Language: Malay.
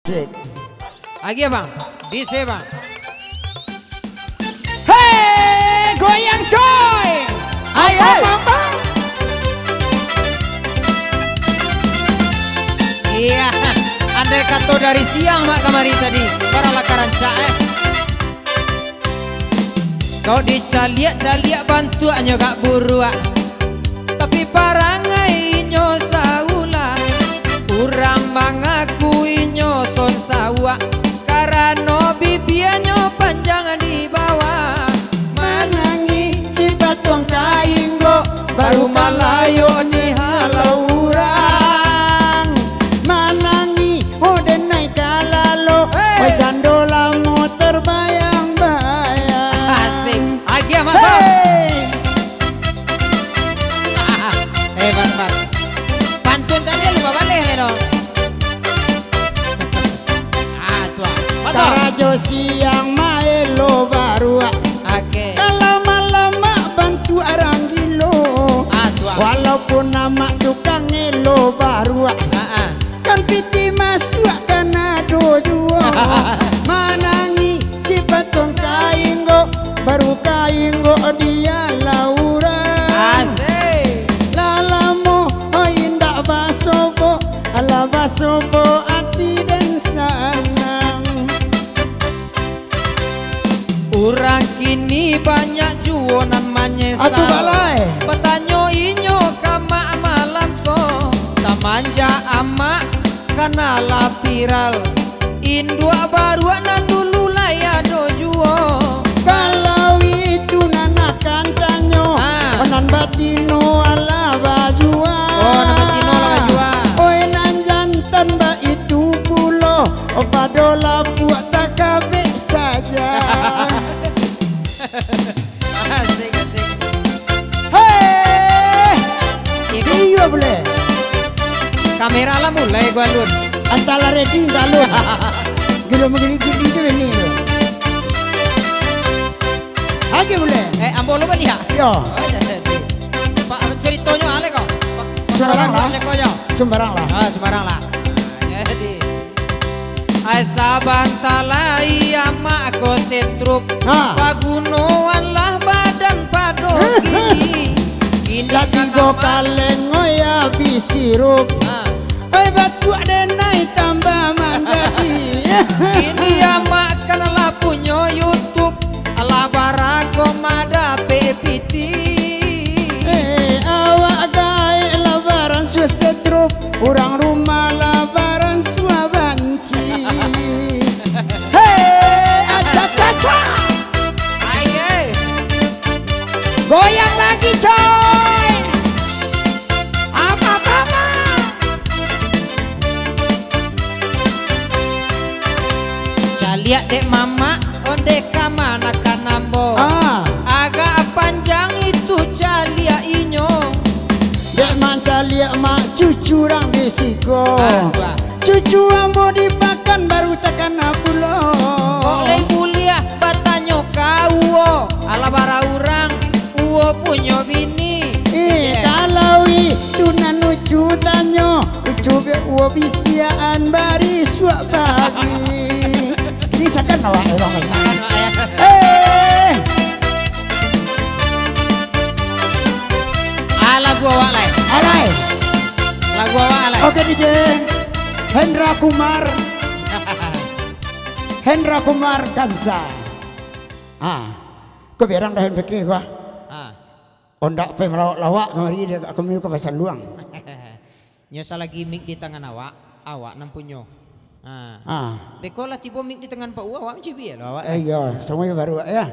Cek. Lagi ya bang, bisa bang. Hei, goyang coy. Ayo mama. Iya, andai kata dari siang mak kamari tadi, para lakaran cae. Kau dicaliak-caliak bantuannya gak buruak, tapi parangai nyo saula. Urang mangakui nyo son sawa, karena bibianyo panjang di bawah. Manangi si batuang kainggo, baru malayo ni halau urang. Manangi odenai kalalo, jandola mo terbayang-bayang. Asik, agia masuk. Hebat. Pantun tadi lupa balik dong. Tua, masuk. Karajo siang maelo barua. Oke. Kalau lama bantu arang gilo. Tua. Walaupun nama tukang elo barua. Kan piti masuk kana dua. Manangi si patong kainggo, baru kainggo dia laura. Asik. Lalamu oh indah basobo, ala basobo ati dan sanang. Urang kini banyak juo namanya Atu balai. Petanyo inyo kama malam ko samanja ama karena la viral. Indua baru nan dulu laya do juo. Kalau itu nanakan tanyo, nan batino ala bajua. Oh, nan batino ala bajua. Oi nan jantan ba itu pulo, opadola buat takabe saja. Asik. Hei, Iko iya boleh. kamera lah mulai gua lun. Antara ready tak lu? Gila begini itu ini. Aja boleh. Ambo lu dia. Yo. Pak ceritanya ale kok. Sembarang lah. Sembarang lah. Sembarang lah. Jadi ai saban talai ama ko setrup. Pagunoan lah badan padogi. Lagi go kaleng ngoya bisirup. Ai batu denai tambah manjadi. Ini ama kanala punyo YouTube. Ala barako mada PPT. Awak gai labaran susetrup, orang rumah labaran suabanci. Hei, aca-caca. Aye. Goyang lagi coy. Apa? Caliak dek mama, onde kamana kanambo. Agak panjang itu caliak inyo. Dek manca liak mak cucu rang disiko. Cucu ambo dipakan baru tekan pulo. Oleh kuliah batanyo kau, ala bara urang, uwo punyo bini. Kalau itu nanucu tanyo, ucu be uwo bisiaan bari suak bagi. Ini sakan awak orang lain. Lagu awak lain. Alai. Lagu awak lain. Oke DJ. Hendra Kumar. Hendra Kumar Kansa. Kau biarang dah hendak gua. Ondak pe melawak kemari dia kami ke pasar luang. Nyosa lagi mic di tangan awak nampunyo. Bekola tipe mic di tangan Pak Uwa, awak macam biar awak. Iya, semuanya baru ya.